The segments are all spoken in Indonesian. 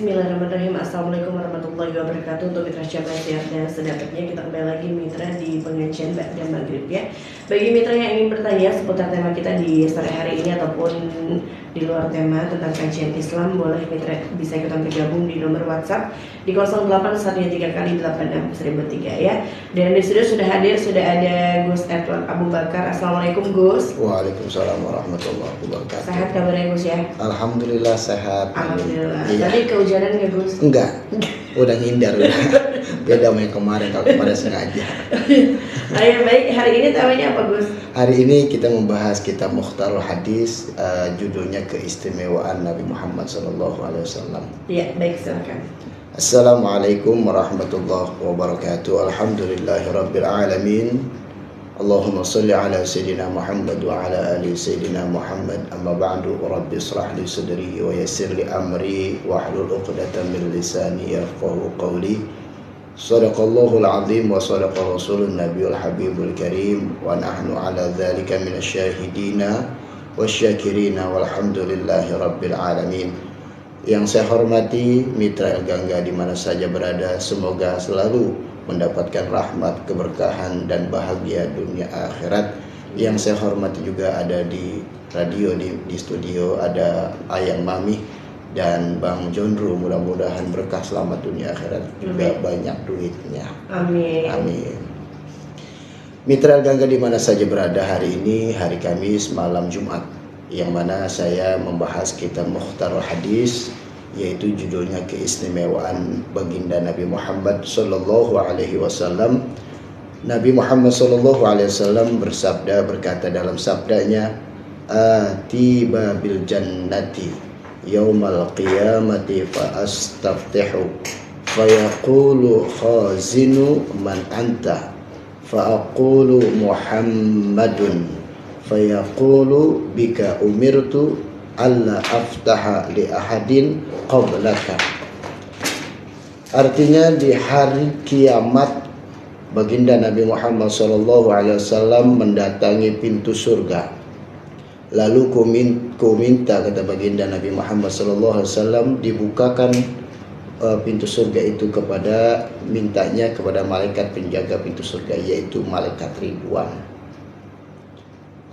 Bismillahirrahmanirrahim. Assalamualaikum warahmatullahi wabarakatuh. Untuk mitra Syabar sehat dan sedapatnya, kita kembali lagi mitra di pengajian dan maghrib ya. Bagi mitra yang ingin bertanya seputar tema kita di sore hari ini ataupun di luar tema tentang kajian Islam, boleh mitra bisa ikutan bergabung di nomor WhatsApp di 0813 kali 86 1003 ya. Dan di studio sudah ada Gus Edward Abu Bakar. Assalamualaikum Gus. Waalaikumsalam warahmatullahi wabarakatuh. Sehat kabarnya Gus ya? Alhamdulillah sehat. Alhamdulillah. Iya. Tadi kehujanan nggak Gus? Enggak, udah ngindar udah. Beda sama yang kemarin, kalau kemarin sengaja. Ayo baik, hari ini temanya apa Gus? Hari ini kita membahas kitab Mukhtarul Hadis, judulnya Keistimewaan Nabi Muhammad SAW. Iya baik, silakan. Assalamualaikum warahmatullahi wabarakatuh. Alhamdulillahirabbil alamin. Allahumma salli ala sayyidina Muhammad wa ala ali sayyidina Muhammad. Amma ba'du, rabbi israh li sadri wa yassir li amri wa hlul 'uqdatam min lisani yafqahu qawli. Shadaqallahul azim wa shadaqa rasulun nabiyul habibul karim wa nahnu ala dzalika minasyahidina wasyakirina walhamdulillahi rabbil alamin. Yang saya hormati mitra El Gangga di mana saja berada, semoga selalu mendapatkan rahmat, keberkahan dan bahagia dunia akhirat. Yang saya hormati juga ada di radio, di studio ada Ayang Mami dan Bang Jondro, mudah-mudahan berkah selamat dunia akhirat juga. Amin. Banyak duitnya. Amin. Amin. Mitra El Gangga di mana saja berada, hari ini hari Kamis malam Jumat, yang mana saya membahas kitab Mukhtarul Hadis, yaitu judulnya Keistimewaan Baginda Nabi Muhammad Sallallahu Alaihi Wasallam. Nabi Muhammad Sallallahu Alaihi Wasallam berkata dalam sabdanya, "Atiba bil jannati yaumal qiyamati fa astaftihu fa yaqulu khazinu man anta fa aqulu Muhammadun fa yaqulu bika umirtu alla aftaha li ahadin qablaka." Artinya di hari kiamat baginda Nabi Muhammad SAW mendatangi pintu surga. Lalu ku minta, kata baginda Nabi Muhammad SAW, dibukakan pintu surga itu mintanya kepada malaikat penjaga pintu surga, yaitu malaikat Ridwan.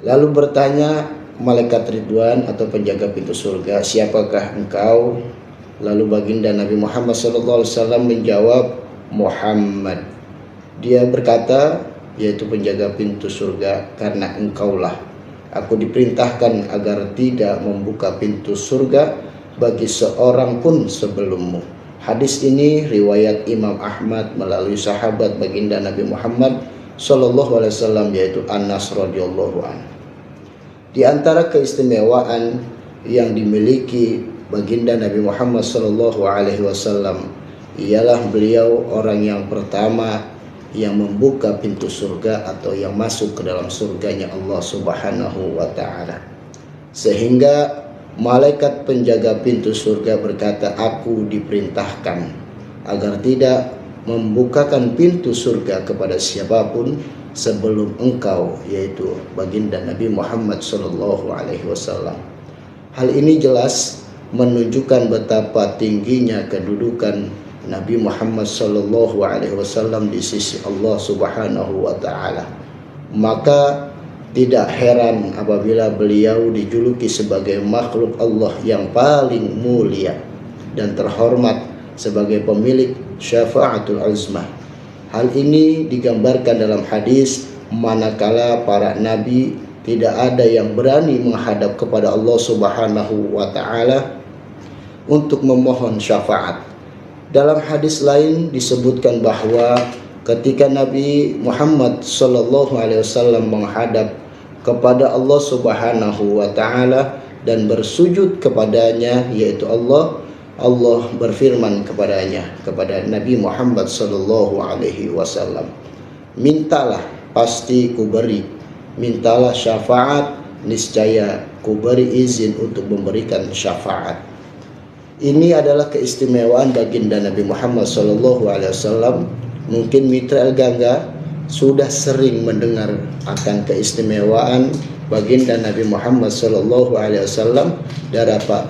Lalu bertanya malaikat Ridwan atau penjaga pintu surga, "Siapakah engkau?" Lalu baginda Nabi Muhammad SAW menjawab, "Muhammad." Dia berkata, yaitu penjaga pintu surga, "Karena engkaulah aku diperintahkan agar tidak membuka pintu surga bagi seorang pun sebelummu." Hadis ini riwayat Imam Ahmad melalui sahabat baginda Nabi Muhammad SAW, yaitu Anas radhiyallahu anhu. Di antara keistimewaan yang dimiliki baginda Nabi Muhammad SAW ialah beliau orang yang pertama yang membuka pintu surga atau yang masuk ke dalam surganya Allah Subhanahu wa ta'ala. Sehingga malaikat penjaga pintu surga berkata, "Aku diperintahkan agar tidak membukakan pintu surga kepada siapapun sebelum engkau," yaitu baginda Nabi Muhammad SAW. Hal ini jelas menunjukkan betapa tingginya kedudukan Nabi Muhammad SAW di sisi Allah Subhanahu wa ta'ala. Maka tidak heran apabila beliau dijuluki sebagai makhluk Allah yang paling mulia dan terhormat sebagai pemilik syafaatul uzmah. Hal ini digambarkan dalam hadis, manakala para nabi tidak ada yang berani menghadap kepada Allah Subhanahu wa ta'ala untuk memohon syafaat. Dalam hadis lain disebutkan bahwa ketika Nabi Muhammad SAW menghadap kepada Allah Subhanahu wa ta'ala dan bersujud kepadanya, yaitu Allah berfirman kepadanya, kepada Nabi Muhammad SAW, "Mintalah, pasti kuberi. Mintalah syafaat, niscaya kuberi izin untuk memberikan syafaat." Ini adalah keistimewaan baginda Nabi Muhammad SAW. Mungkin mitra El Gangga sudah sering mendengar akan keistimewaan baginda Nabi Muhammad SAW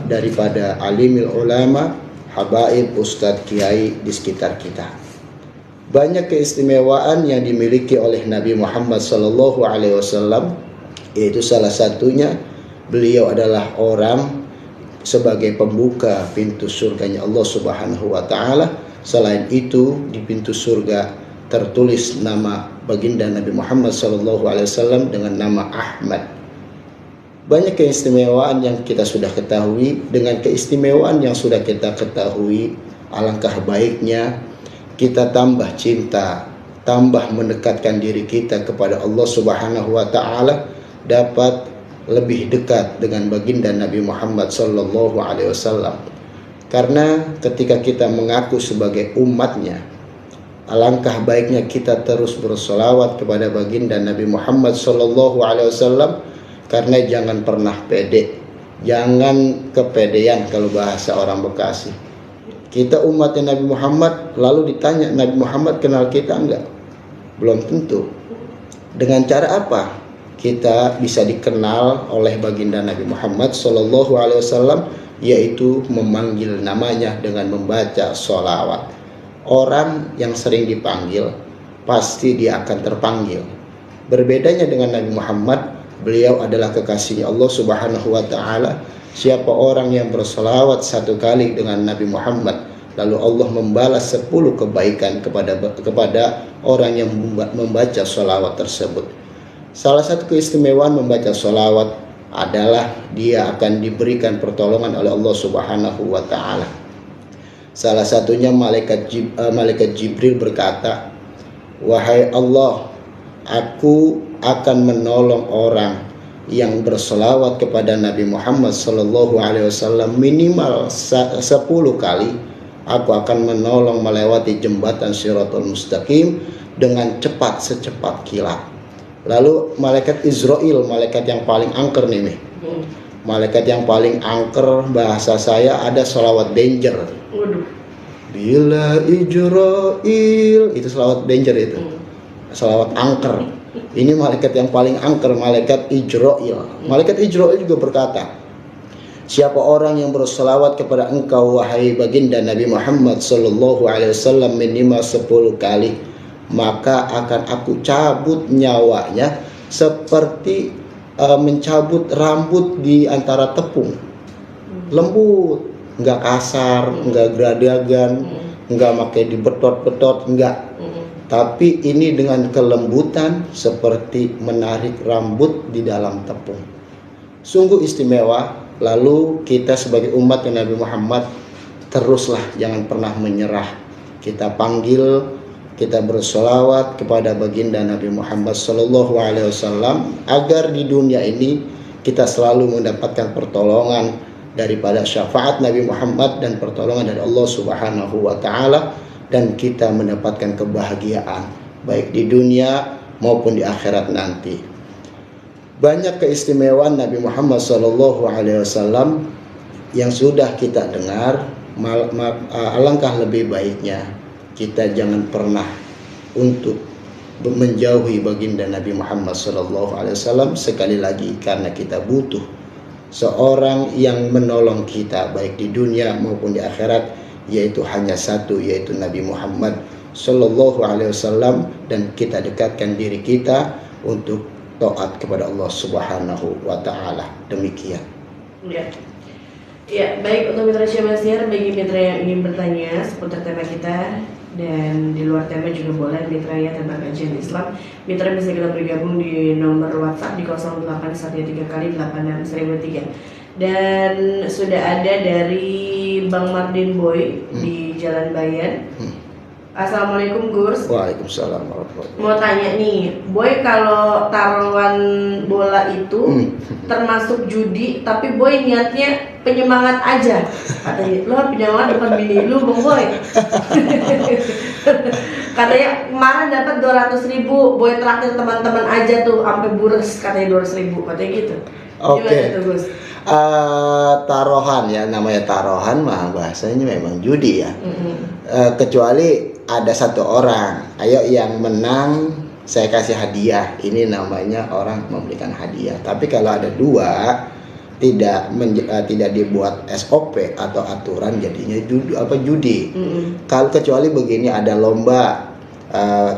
daripada alimil ulama, habaib, ustadz, kiai di sekitar kita. Banyak keistimewaan yang dimiliki oleh Nabi Muhammad SAW, yaitu salah satunya beliau adalah orang sebagai pembuka pintu surganya Allah Subhanahu wa taala. Selain itu, di pintu surga tertulis nama baginda Nabi Muhammad SAW dengan nama Ahmad. Banyak keistimewaan yang kita sudah ketahui. Dengan keistimewaan yang sudah kita ketahui, alangkah baiknya kita tambah cinta, tambah mendekatkan diri kita kepada Allah Subhanahu wa taala, dapat lebih dekat dengan baginda Nabi Muhammad SAW. Karena ketika kita mengaku sebagai umatnya, alangkah baiknya kita terus bersolawat kepada baginda Nabi Muhammad SAW. Karena jangan pernah pede, jangan kepedean kalau bahasa orang Bekasi. Kita umatnya Nabi Muhammad, lalu ditanya Nabi Muhammad kenal kita enggak? Belum tentu. Dengan cara apa kita bisa dikenal oleh baginda Nabi Muhammad SAW? Yaitu memanggil namanya dengan membaca sholawat. Orang yang sering dipanggil pasti dia akan terpanggil. Berbedanya dengan Nabi Muhammad, beliau adalah kekasihnya Allah Subhanahu wa taala. Siapa orang yang berselawat satu kali dengan Nabi Muhammad, lalu Allah membalas 10 kebaikan kepada orang yang membaca selawat tersebut. Salah satu keistimewaan membaca selawat adalah dia akan diberikan pertolongan oleh Allah Subhanahu wa taala. Salah satunya malaikat Jibril berkata, "Wahai Allah, aku akan menolong orang yang berselawat kepada Nabi Muhammad SAW minimal 10 kali. Aku akan menolong melewati jembatan Shiratul Mustaqim dengan cepat secepat kilat." Lalu malaikat Israel, malaikat yang paling angker nih, malaikat yang paling angker, bahasa saya ada selawat danger. Bila Israel, itu selawat danger itu, selawat angker. Ini malaikat yang paling angker, malaikat Ijrail. Malaikat Ijrail juga berkata, "Siapa orang yang berselawat kepada engkau wahai baginda Nabi Muhammad SAW minimal 10 kali, maka akan aku cabut nyawanya seperti mencabut rambut di antara tepung. Lembut, enggak kasar, enggak geradagan, enggak pakai dibetot-betot, enggak. Tapi ini dengan kelembutan seperti menarik rambut di dalam tepung." Sungguh istimewa. Lalu kita sebagai umat Nabi Muhammad teruslah jangan pernah menyerah. Kita panggil, kita bersolawat kepada baginda Nabi Muhammad SAW agar di dunia ini kita selalu mendapatkan pertolongan daripada syafaat Nabi Muhammad dan pertolongan dari Allah Subhanahu wa taala, dan kita mendapatkan kebahagiaan baik di dunia maupun di akhirat nanti. Banyak keistimewaan Nabi Muhammad SAW yang sudah kita dengar. Alangkah lebih baiknya kita jangan pernah untuk menjauhi baginda Nabi Muhammad SAW. Sekali lagi, karena kita butuh seorang yang menolong kita baik di dunia maupun di akhirat, yaitu hanya satu, yaitu Nabi Muhammad SAW, dan kita dekatkan diri kita untuk taat kepada Allah Subhanahu wa taala. Demikian. Ya, baik, untuk mitra Syamasiar, bagi mitra yang ingin bertanya seputar tema kita dan di luar tema juga boleh, mitra ya tentang kajian Islam, mitra bisa kita bergabung di nomor WhatsApp di 0813 dan sudah ada dari Bang Mardin Boy di Jalan Bayan. Assalamualaikum Gus. Waalaikumsalam warahmatullahi wabarakatuh. Mau tanya nih, Boy, kalau taruhan bola itu termasuk judi, tapi Boy niatnya penyemangat aja. Katanya, lo penyemangat depan bini lu, Bang Boy. Katanya kemarin dapat 200.000, Boy traktir teman-teman aja tuh sampai bures, katanya 200.000, katanya gitu. Oke. Gimana tuh, Gus? Taruhan ya, namanya taruhan mah bahasanya memang judi ya. Kecuali ada satu orang, ayo yang menang saya kasih hadiah, ini namanya orang memberikan hadiah. Tapi kalau ada dua, tidak dibuat SOP atau aturan, jadinya judi. Kalau kecuali begini, ada lomba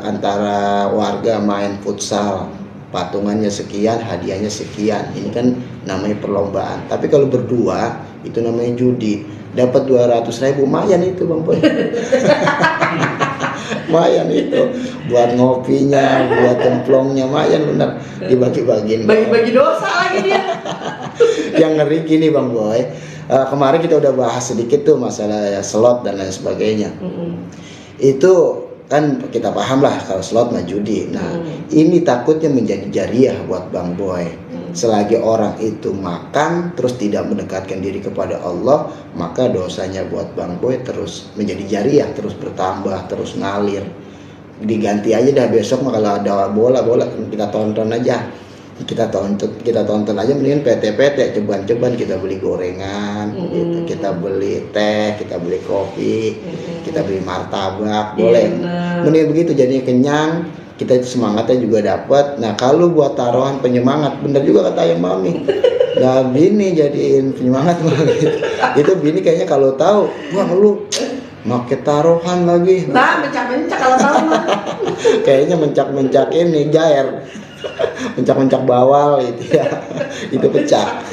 antara warga main futsal, patungannya sekian, hadiahnya sekian, ini kan namanya perlombaan. Tapi kalau berdua itu namanya judi, dapat 200.000, lumayan itu Bang Boy. Lumayan itu buat ngopinya, buat templongnya, lumayan benar, dibagi-bagiin. Bagi-bagi dosa lagi dia. Yang ngeri gini Bang Boy, kemarin kita udah bahas sedikit tuh masalah slot dan lain sebagainya. Itu kan kita paham lah kalau slot mah judi. Nah ini takutnya menjadi jariah buat Bang Boy. Selagi orang itu makan terus tidak mendekatkan diri kepada Allah, maka dosanya buat Bang Boy terus menjadi jariah, terus bertambah, terus ngalir. Diganti aja dah besok mah kalau ada bola kita tonton aja. Kita tonton aja, mendingan PT ceban kita beli gorengan, gitu. Kita beli teh, kita beli kopi, kita beli martabak, boleh. Mendingan begitu, jadinya kenyang, kita semangatnya juga dapat. Nah kalau buat taruhan penyemangat, bener juga kata Ayang Mami. Nah bini jadiin penyemangat gitu. Itu bini kayaknya kalau tahu, wah lu make taruhan lagi. Nah mencak-mencak kalau tahu mah. Kayaknya mencak-mencak ini jair. Mencak-mencak bawal itu ya. Itu pecah.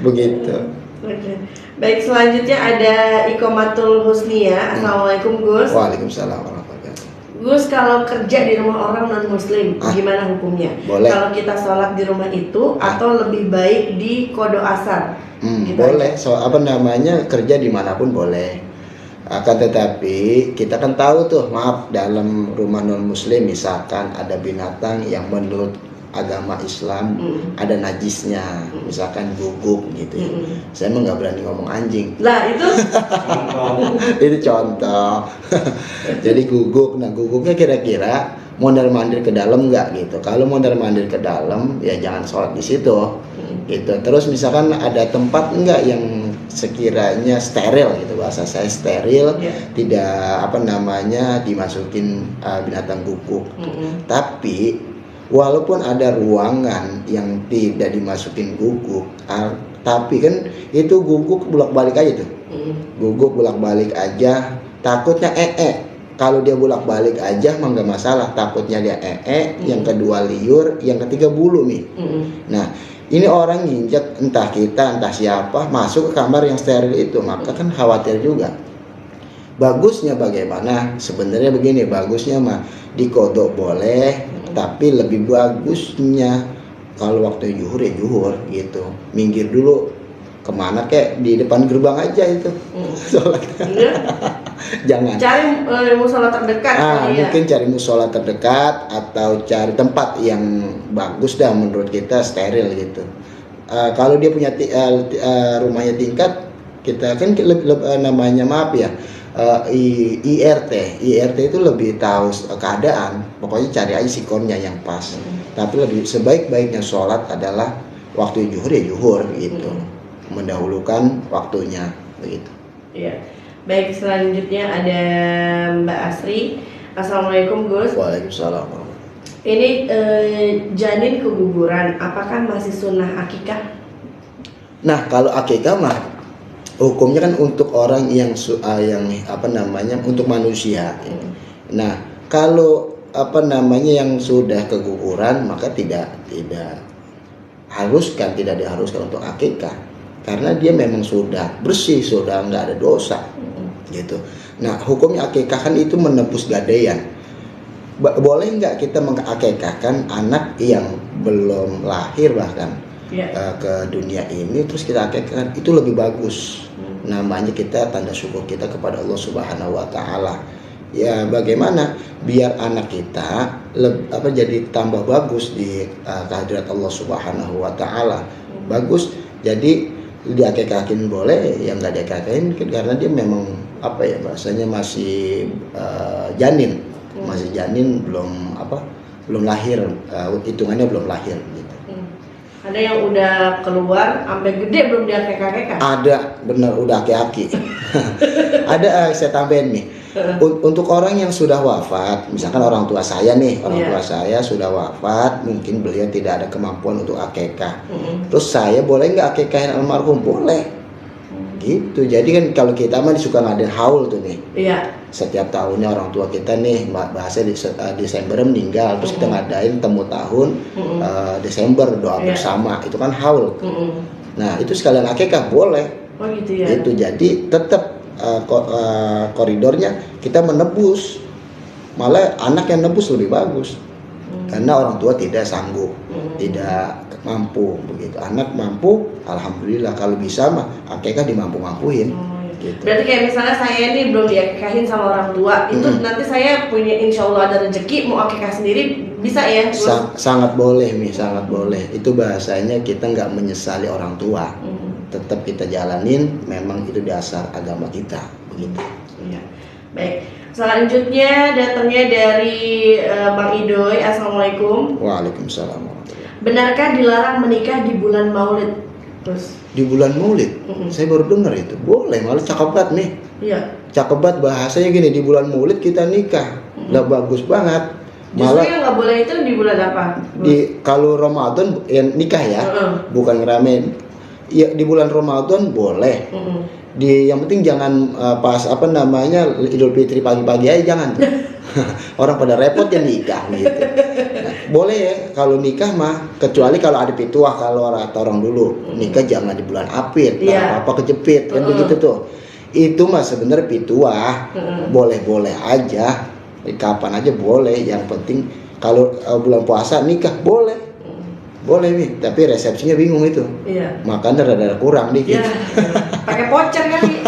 Begitu. Oke. Baik, selanjutnya ada Ikomatul Husnia. Assalamualaikum Gus. Waalaikumsalam warahmatullahi wabarakatuh. Gus, kalau kerja di rumah orang non muslim gimana hukumnya? Boleh. Kalau kita sholat di rumah itu atau lebih baik di kodo asar? Gitu boleh. aja. Kerja dimanapun boleh. Akan tetapi kita kan tahu tuh, maaf, dalam rumah non muslim misalkan ada binatang yang menurut agama Islam ada najisnya, misalkan guguk gitu ya. Saya emang nggak berani ngomong anjing. Lah itu Itu contoh. Jadi guguk, nah guguknya kira-kira mondar-mandir ke dalam nggak gitu. Kalau mondar-mandir ke dalam ya jangan sholat di situ. Gitu. Terus misalkan ada tempat enggak yang sekiranya steril gitu, bahasa saya steril, tidak dimasukin binatang guguk. Tapi walaupun ada ruangan yang tidak dimasukin guguk, tapi kan itu guguk bolak-balik aja tuh. Guguk bolak-balik aja, takutnya Kalau dia bolak-balik aja mah nggak masalah, takutnya dia yang kedua liur, yang ketiga bulu nih. Nah, ini orang nginjek entah kita entah siapa masuk ke kamar yang steril itu, maka kan khawatir juga. Bagusnya bagaimana? Sebenarnya begini, bagusnya mah dikodok boleh, tapi lebih bagusnya kalau waktu zuhur ya zuhur gitu. Minggir dulu kemana kek, di depan gerbang aja itu sholatnya. Jangan cari musola terdekat. Mungkin cari musola terdekat atau cari tempat yang bagus dah menurut kita, steril gitu. Kalau dia punya rumahnya tingkat, kita kan namanya maaf ya, IRT itu lebih tahu keadaan. Pokoknya cari aja sikonnya yang pas. Tapi lebih sebaik-baiknya sholat adalah waktu zuhur ya zuhur gitu, mendahulukan waktunya begitu. Iya. Baik, selanjutnya ada Mbak Asri. Assalamualaikum Gus. Waalaikumsalam. Ini janin keguguran, apakah masih sunnah akikah? Nah, kalau akikah mah hukumnya kan untuk orang yang untuk manusia. Nah, kalau yang sudah keguguran maka tidak diharuskan untuk akikah, karena dia memang sudah bersih, sudah nggak ada dosa. Gitu. Nah, hukumnya akikah kan itu menebus gadaian. Boleh nggak kita mengakikahkan anak yang belum lahir bahkan ke dunia ini, terus kita akikahkan? Itu lebih bagus. Namanya kita tanda syukur kita kepada Allah Subhanahu Wa Taala. Ya bagaimana biar anak kita jadi tambah bagus di kehadirat Allah Subhanahu Wa Taala. Bagus. Jadi diakikahin boleh, yang nggak diakikahin karena dia memang bahasanya masih janin, belum lahir, hitungannya belum lahir gitu. Ada yang udah keluar sampai gede belum diakikah? Ada, benar, udah aki-aki. Ada, saya tambahin nih. Untuk orang yang sudah wafat, misalkan orang tua saya nih, orang tua saya sudah wafat, mungkin beliau tidak ada kemampuan untuk akikah. Terus saya boleh nggak akikahin almarhum? Boleh. Gitu. Jadi kan kalau kita mah suka ngadain haul tuh nih. Iya. Setiap tahunnya orang tua kita nih bahasa di Desember meninggal, terus kita ngadain temu tahun Desember doa bersama. Itu kan haul. Nah, itu sekalian akikah boleh. Oh gitu ya. Itu jadi tetap koridornya kita menebus. Malah anak yang nebus lebih bagus. Karena orang tua tidak sanggup, tidak mampu begitu. Anak mampu, alhamdulillah. Kalau bisa mah akikah dimampu-mampuin. Gitu. Berarti kayak misalnya saya ini belum diakikahin sama orang tua, itu nanti saya punya insya Allah ada rezeki mau akikah sendiri bisa ya? Sangat boleh nih, sangat boleh. Itu bahasanya kita nggak menyesali orang tua. Tetap kita jalanin, memang itu dasar agama kita begitu. Iya. Baik. Selanjutnya datangnya dari Bang Idoy. Assalamualaikum. Waalaikumsalam. Benarkah dilarang menikah di bulan Maulid? Terus di bulan Maulid? Saya baru dengar itu. Boleh, malah cakep banget nih. Iya. Cakep banget bahasanya gini, di bulan Maulid kita nikah. Lah bagus banget. Justru yang nggak boleh itu di bulan apa? Kalau Ramadan ya nikah ya, bukan ngeramein. Ya di bulan Ramadan boleh. Yang penting jangan pas Idul Fitri pagi-pagi aja jangan tuh. Orang pada repot ya nikah gitu. Nah, boleh ya kalau nikah mah, kecuali kalau ada pituah, kalau kata orang dulu nikah jangan di bulan Apit, apa kejepit kan begitu tuh. Itu mah sebenarnya pituah, boleh-boleh aja, kapan aja boleh. Yang penting kalau bulan puasa nikah boleh. Boleh nih, tapi resepsinya bingung itu. Iya. Makannya rada kurang dikit. Iya. Pakai voucher kali.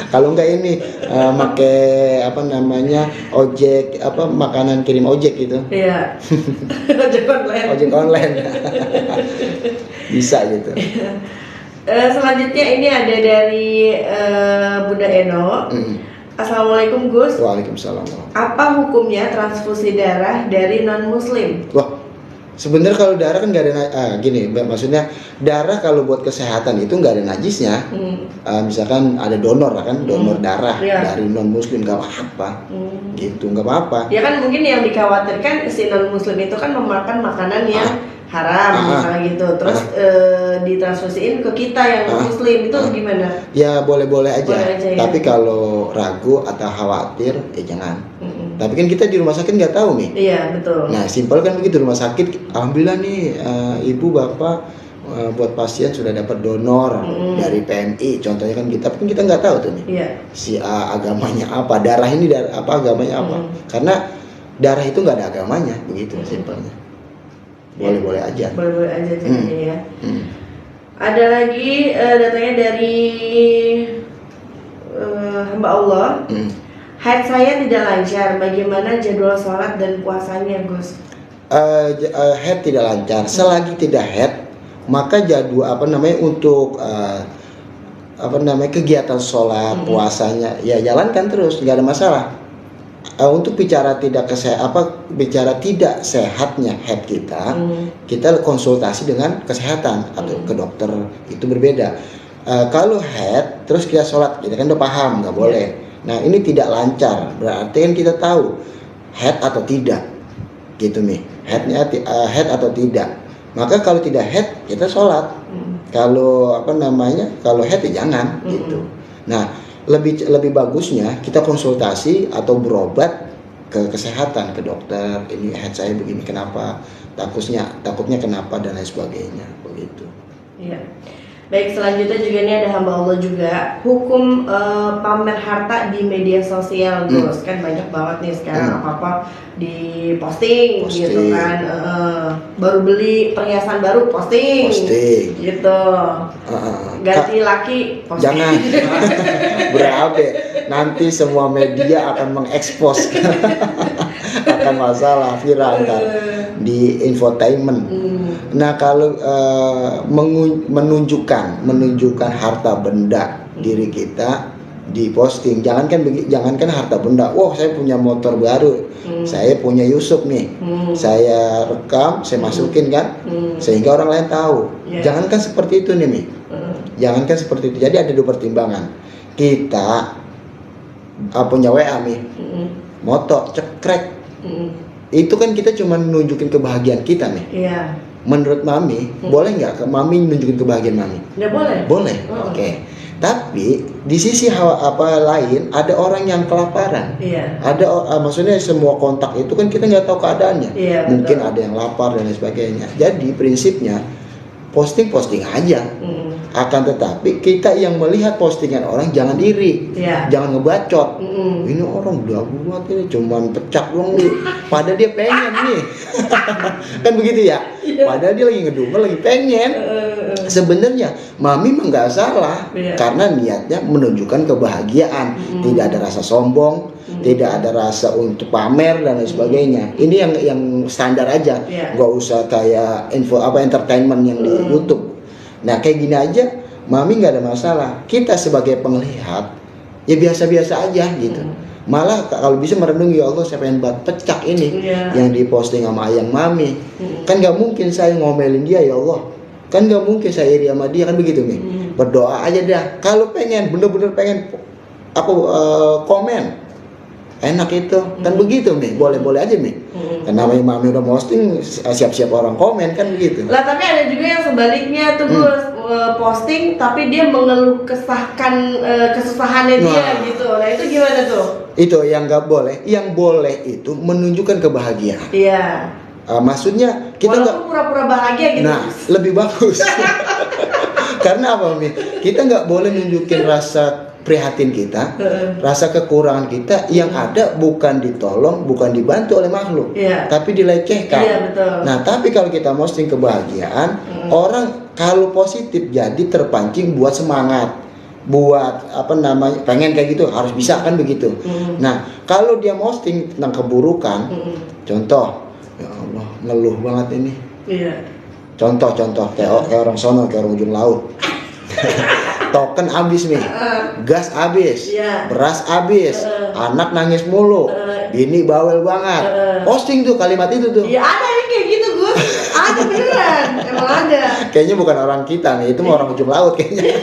Kalau enggak ini pakai ojek, makanan kirim ojek gitu. Iya. Ojek online. Ojek online. Bisa gitu. Selanjutnya ini ada dari Bunda Eno. Assalamualaikum Gus. Waalaikumsalam. Apa hukumnya transfusi darah dari non Muslim? Wah. Sebenarnya kalau darah kan nggak ada gini, maksudnya darah kalau buat kesehatan itu nggak ada najisnya. Misalkan ada donor kan, donor darah dari non muslim nggak apa-apa, gitu nggak apa-apa. Ya kan mungkin yang dikhawatirkan si non muslim itu kan memakan makanan yang haram misalnya gitu, terus ditransfusiin ke kita yang non muslim itu gimana? Ya boleh-boleh aja. Boleh aja ya? Tapi kalau ragu atau khawatir ya jangan. Tapi kan kita di rumah sakit nggak tahu nih. Iya betul. Nah simpel kan begitu, rumah sakit alhamdulillah nih ibu bapak buat pasien sudah dapat donor dari PMI contohnya kan kita, tapi kita nggak tahu tuh nih. Iya. Si A agamanya apa, darah ini apa agamanya apa. Karena darah itu nggak ada agamanya begitu simpelnya. Boleh-boleh aja. Boleh-boleh aja jadinya ya. Ada lagi datanya dari hamba Allah. Haid saya tidak lancar, bagaimana jadwal sholat dan puasanya Gus? Haid tidak lancar, selagi tidak haid maka jadwal untuk kegiatan sholat, puasanya ya jalankan terus, nggak ada masalah. Untuk bicara tidak sehatnya haid kita konsultasi dengan kesehatan atau ke dokter, itu berbeda. Kalau haid terus kita sholat, kita kan udah paham nggak boleh. Nah ini tidak lancar, berarti kan kita tahu haid atau tidak, gitu nih. Haid atau tidak. Maka kalau tidak haid kita sholat. Kalau kalau haid ya jangan, gitu. Nah lebih bagusnya kita konsultasi atau berobat ke kesehatan, ke dokter. Ini haid saya begini, kenapa? Takutnya kenapa dan lain sebagainya, begitu. Iya. Baik, selanjutnya juga ini ada hamba Allah juga. Hukum pamer harta di media sosial, Gus. Kan banyak banget nih sekarang apa-apa diposting gitu kan. Baru beli perhiasan baru posting. Gitu. Ganti laki posting. Jangan. Berabe. Nanti semua media akan mengekspos. Akan masalah viral kan di infotainment. Nah kalau menunjukkan harta benda diri kita diposting, jangankan harta benda. Wah saya punya motor baru, saya punya Yusuf nih, saya rekam, saya masukin kan, sehingga orang lain tahu. Jangankan seperti itu nih, jangankan seperti itu. Jadi ada dua pertimbangan. Kita punya WA nih, moto cekrek. Itu kan kita cuma nunjukin kebahagiaan kita nih. Iya. Menurut Mami, boleh nggak ke Mami nunjukin kebahagiaan Mami? Ya boleh. Boleh. Oke. Tapi di sisi lain ada orang yang kelaparan. Iya. Ada maksudnya semua kontak itu kan kita nggak tahu keadaannya. Iya, mungkin betul. ada yang lapar dan lain sebagainya. Jadi prinsipnya posting aja. Akan tetapi kita yang melihat postingan orang jangan iri, Iya. jangan ngebacot. Ini orang udah buat ini cuman pecak doang nih. Padahal dia pengen nih. Kan begitu ya. Padahal dia lagi ngedumel, lagi pengen. Sebenarnya Mami mah nggak salah, karena niatnya menunjukkan kebahagiaan, tidak ada rasa sombong, tidak ada rasa untuk pamer dan lain sebagainya. Ini yang standar aja, nggak usah kayak entertainment yang di YouTube. Nah kayak gini aja, Mami nggak ada masalah. Kita sebagai penglihat ya biasa-biasa aja gitu. Malah kalau bisa merenungi, ya Allah saya pengen buat pecak ini yang diposting sama ayang Mami. Kan nggak mungkin saya ngomelin dia, ya Allah. Kan nggak mungkin saya iri sama dia, kan begitu nih. Berdoa aja dah. Kalau pengen bener-bener pengen komen enak itu kan begitu nih, boleh aja nih. Karena Mami udah posting, siap-siap orang komen kan begitu. Lah tapi ada juga yang sebaliknya tuh Gus, posting tapi dia mengeluh kesahkan kesusahannya dia gitu. Nah itu gimana tuh? Itu yang nggak boleh. Yang boleh itu menunjukkan kebahagiaan. Iya. Maksudnya kita nggak pura-pura bahagia gitu. Nah lebih bagus. Karena apa Mi? Kita nggak boleh nunjukin rasa prihatin kita, rasa kekurangan kita yang ada bukan ditolong, bukan dibantu oleh makhluk, tapi dilecehkan. Iya, betul. Nah, tapi kalau kita posting kebahagiaan, orang kalau positif jadi terpancing buat semangat, buat pengen kayak gitu, harus bisa kan begitu. Nah, kalau dia posting tentang keburukan, contoh, ya Allah, ngeluh banget ini. Iya. Contoh kayak orang sono, kayak orang ujung laut. Token habis nih, gas habis, beras habis, anak nangis mulu, bini bawel banget. Posting tuh kalimat itu tuh. Iya ada yang kayak gitu Gus, ada beneran, emang ada. Kayaknya bukan orang kita nih, itu orang ujung laut kayaknya.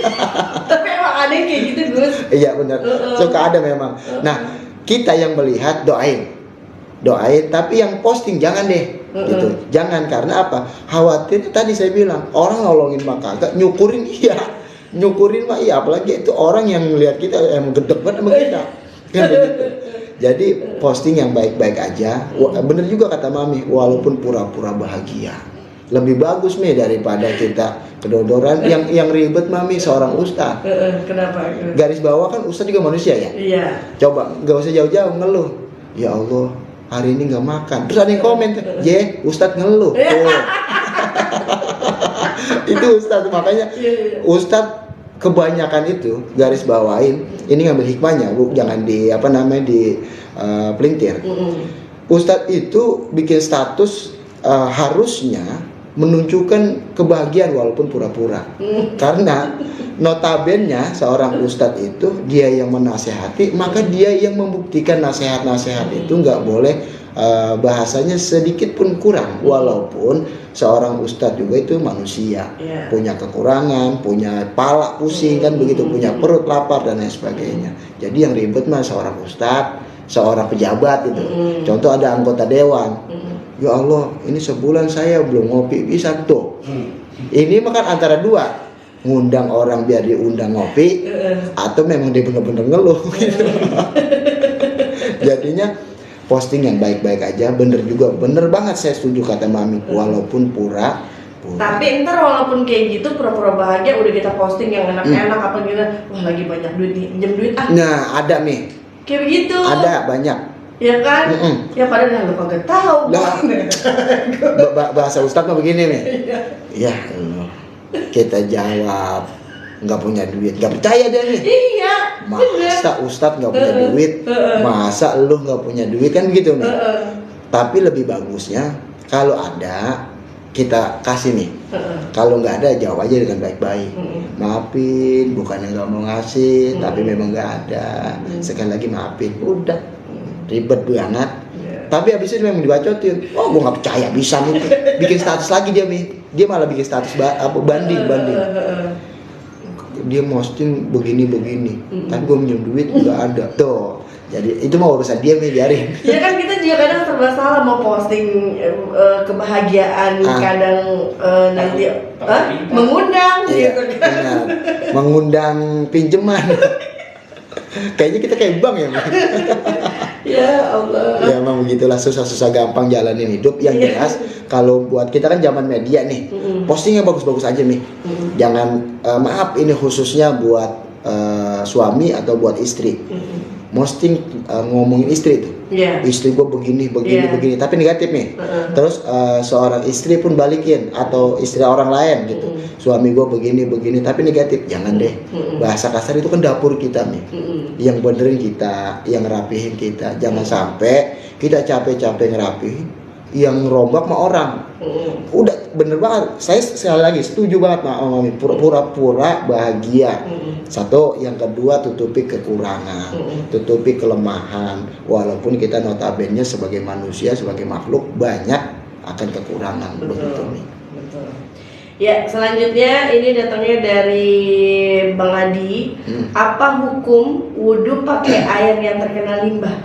Tapi emang ada yang kayak gitu Gus. Iya benar, suka ada memang. Nah kita yang melihat doain, tapi yang posting jangan deh. Gitu. Jangan, karena apa? Khawatir tadi saya bilang, orang nolongin mah kagak, nyukurin mah iya, apalagi itu orang yang melihat kita emang gedek banget sama kita. Kan begitu. Jadi posting yang baik-baik aja. Bener juga kata Mami, walaupun pura-pura bahagia. Lebih bagus nih daripada kita kedodoran. Yang ribet Mami seorang ustaz. Kenapa? Garis bawah kan ustaz juga manusia ya. Iya. Coba nggak usah jauh-jauh ngeluh. Ya Allah, hari ini nggak makan. Terus ada yang komen, Ustadz ngeluh. Itu Ustadz, makanya Ustadz kebanyakan itu garis bawain. Ini ngambil hikmahnya, Bu, jangan di pelintir. Ustadz itu bikin status harusnya menunjukkan kebahagiaan walaupun pura-pura. Karena notabene seorang ustadz itu dia yang menasehati, maka dia yang membuktikan nasihat-nasihat itu nggak boleh bahasanya sedikit pun kurang. Walaupun seorang ustadz juga itu manusia, punya kekurangan, punya pala pusing kan begitu, punya perut lapar dan lain sebagainya. Jadi yang ribet mah seorang ustadz, seorang pejabat itu. Contoh ada anggota dewan. Ya Allah, ini sebulan saya belum ngopi, bisa tuh. Ini makan antara dua, ngundang orang biar diundang ngopi, atau memang dia bener-bener ngeluh gitu. Jadinya posting yang baik-baik aja, bener banget, saya setuju kata Mami, walaupun pura. Tapi ntar walaupun kayak gitu pura-pura bahagia, udah kita posting yang enak-enak apa gitu, wah lagi banyak duit nih, pinjam duit ah. Nah ada nih, kayak begitu. ada banyak. Ya kan? Ya padahal nggak kagak tahu. Bahasa Ustadz mah begini nih. Ya kita jawab nggak punya duit, nggak percaya deh nih. Iya. Masa Ustadz nggak punya duit, masa lu nggak punya duit, kan gitu nih. Tapi lebih bagusnya kalau ada kita kasih nih. Kalau nggak ada jawab aja dengan baik-baik. Maafin, bukannya nggak mau ngasih, tapi memang nggak ada. Sekali lagi maafin, udah. Ribet banget. Tapi habis itu memang dibacotin. Oh, gue nggak percaya bisa nih. Bikin status lagi dia malah bikin status banding. dia posting begini-begini, tapi gue minjem duit nggak ada tuh. Jadi itu mau urusan dia, biarin. Ya kan kita juga kadang serba salah mau posting kebahagiaan, kadang nanti mengundang gitu kan. Benar. Mengundang pinjaman. Kayaknya kita kayak bank ya. Ya Allah. Ya emang begitulah, susah-susah gampang jalanin hidup. Yang jelas kalau buat kita kan zaman media nih, postingnya bagus-bagus aja nih. Jangan maaf, ini khususnya buat suami atau buat istri. Posting ngomongin istri tuh, istri gue begini, tapi negatif nih. Terus seorang istri pun balikin, atau istri orang lain gitu, suami gue begini, tapi negatif. Jangan deh, bahasa kasar itu kan dapur kita nih, yang benerin kita, yang ngerapihin kita. Jangan sampai kita capek-capek ngerapihin, yang rombak sama orang. Udah bener banget, saya sekali lagi setuju banget sama Mami, pura-pura bahagia. Satu, yang kedua tutupi kekurangan, tutupi kelemahan. Walaupun kita notabene sebagai manusia, sebagai makhluk banyak akan kekurangan. Begitu nih. Betul. Ya, selanjutnya ini datangnya dari Bang Adi. Apa hukum wudhu pakai air yang terkena limbah?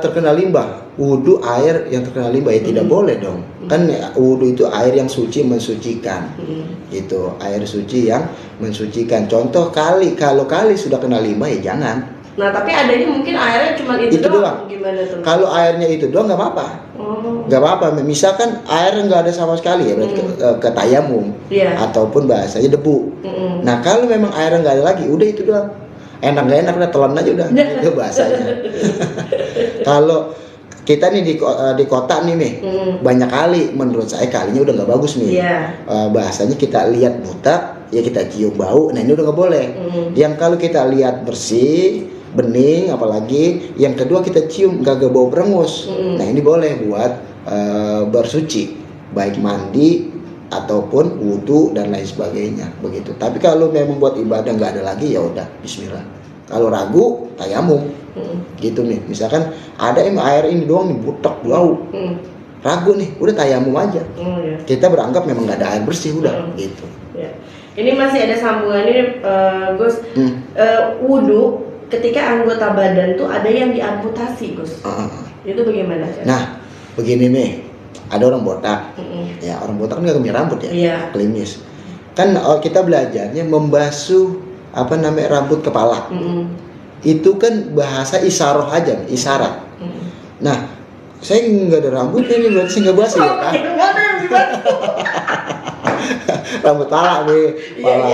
Terkena limbah, wudhu air yang terkena limbah ya tidak boleh dong. Kan wudhu itu air yang suci, mensucikan. Gitu, air suci yang mensucikan. Contoh kalau kali sudah kena limbah ya jangan. Nah, tapi adanya mungkin airnya cuma itu doang. Gimana tuh? Kalau airnya itu doang nggak apa-apa. Nggak apa-apa. Misalkan air nggak ada sama sekali ya, berarti ke tayamum, ataupun bahasanya debu. Nah, kalau memang airnya nggak ada lagi, udah itu doang. Enak gak enak udah telan aja udah, itu bahasanya. Kalau kita nih di kota nih banyak kali, menurut saya kalinya udah nggak bagus nih. Bahasanya kita lihat buta ya kita cium bau, nah ini udah nggak boleh. Yang kalau kita lihat bersih, bening, apalagi yang kedua kita cium gak bau berengus, nah ini boleh buat bersuci, baik mandi ataupun wudhu dan lain sebagainya begitu. Tapi kalau memang buat ibadah nggak ada lagi ya udah Bismillah. Kalau ragu tayamum gitu nih. Misalkan ada air ini doang nih butek bau, ragu nih, udah tayamum aja. Kita beranggap memang nggak ada air bersih udah gitu. Ini masih ada sambungannya Gus. Wudhu ketika anggota badan tuh ada yang diamputasi Gus. Itu bagaimana? Nah begini nih, ada orang botak, ya orang botak kan nggak punya rambut ya, klimis. Kan kita belajarnya membasuh rambut kepala. Itu kan bahasa isyarat aja, isyarat. Nah, saya nggak ada rambutnya nih, berarti saya nggak basuh ya kan? Rambut pala nih, pala.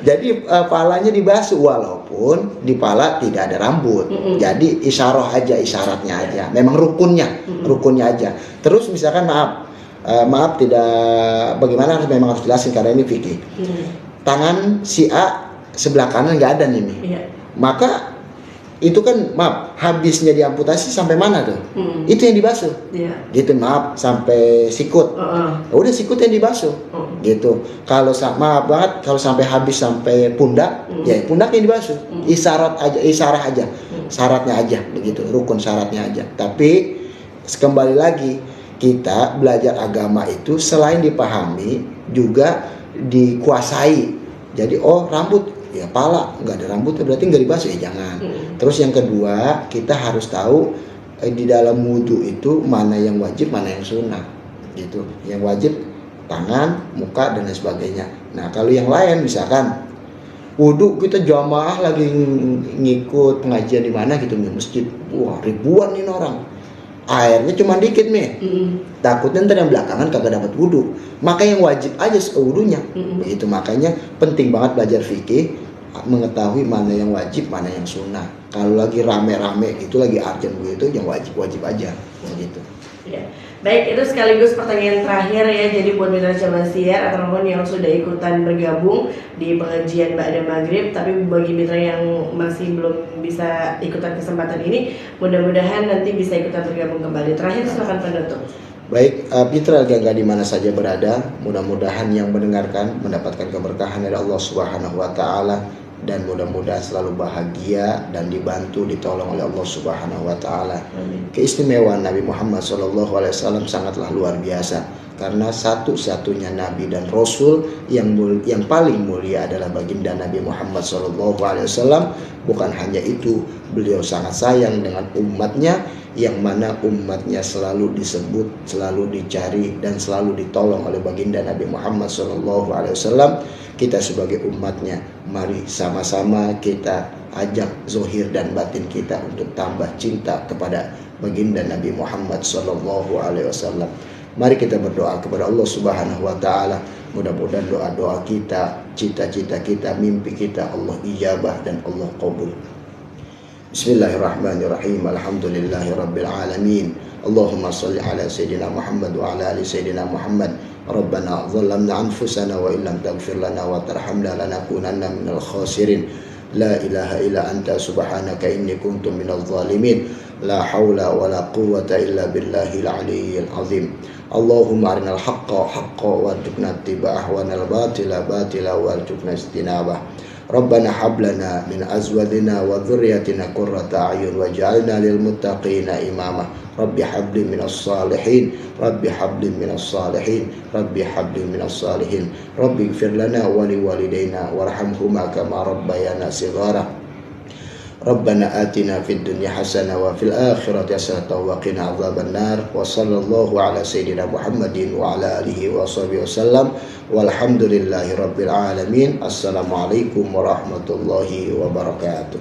Jadi palanya dibasuh walaupun di pala tidak ada rambut. Jadi isyarat aja, isyaratnya aja. Memang rukunnya aja. Terus misalkan maaf tidak bagaimana memang harus jelasin karena ini fikih. Tangan si A sebelah kanan nggak ada nih. Maka itu kan habisnya diamputasi sampai mana tuh? Itu yang dibasuh. Gitu sampai sikut. Udah sikut yang dibasuh. Gitu. Kalau maaf banget kalau sampai habis sampai pundak, ya pundak yang dibasuh. Isyarat aja. Syaratnya aja begitu, rukun syaratnya aja. Tapi kembali lagi kita belajar agama itu selain dipahami juga dikuasai. Jadi rambut ya pala nggak ada rambutnya berarti nggak dibasuh ya jangan. Terus yang kedua kita harus tahu di dalam wudhu itu mana yang wajib mana yang sunnah gitu. Yang wajib tangan, muka dan lain sebagainya. Nah kalau yang lain misalkan wudhu kita jamaah lagi ngikut pengajian di mana gitu nih masjid, wah ribuan nih orang, airnya cuma dikit nih, takutnya ntar yang belakangan kagak dapat wudhu. Maka yang wajib aja wudhunya. Begitu, makanya penting banget belajar fikih, mengetahui mana yang wajib mana yang sunnah. Kalau lagi rame-rame gitu, lagi urgent begitu, yang wajib aja begitu. Baik, itu sekaligus pertanyaan terakhir ya. Jadi buat mitra Cabasiar ataupun yang sudah ikutan bergabung di pengajian Ba'da Maghrib, tapi bagi mitra yang masih belum bisa ikutan kesempatan ini, mudah-mudahan nanti bisa ikutan bergabung kembali. Terakhir silakan penutup. Baik, mitra Gaga di mana saja berada, mudah-mudahan yang mendengarkan mendapatkan keberkahan dari Allah Subhanahu wa taala dan mudah-mudahan selalu bahagia dan dibantu ditolong oleh Allah Subhanahu wa taala. Keistimewaan Nabi Muhammad SAW sangatlah luar biasa. karena satu-satunya nabi dan rasul yang paling mulia adalah baginda Nabi Muhammad SAW. Bukan hanya itu, beliau sangat sayang dengan umatnya, yang mana umatnya selalu disebut, selalu dicari, dan selalu ditolong oleh baginda Nabi Muhammad SAW. Kita sebagai umatnya, mari sama-sama kita ajak zohir dan batin kita untuk tambah cinta kepada baginda Nabi Muhammad SAW. Mari kita berdoa kepada Allah Subhanahu wa Ta'ala. Mudah-mudahan doa-doa kita, cita-cita kita, mimpi kita Allah ijabah dan Allah qabul. Bismillahirrahmanirrahim. Alhamdulillahirabbil alamin. Allahumma shalli ala sayyidina Muhammad wa ala ali sayyidina Muhammad. Rabbana zalamna anfusana wa illam taghfir lana wa tarhamna lanakunanna minal khasirin. La ilaha illa anta subhanaka inni kuntu minadh zalimin. La haula wa la quwwata illa billahil aliyyil azim. Allahumma arinal haqqa haqqan warzuqna ittiba'ah wa arinal batila batila warzuqna ijtinabah. Rabbana hab lana min azwajina wa dhurriyyatina qurrata a'yun waj'alna lil muttaqina imama. Rabbi habli minas salihin, Rabbi habli minas salihin, Rabbi habli minas salihin. Rabbi ighfir lana wa li walidayna warhamhuma kama rabbayana shighara. Rabbana atina fid dunya hasanah wa fil akhirati hasanah wa qina adzabannar. Wa sallallahu ala sayyidina Muhammadin wa ala alihi wa sahbihi wasallam. Walhamdulillahi rabbil alamin. Assalamualaikum warahmatullahi wabarakatuh.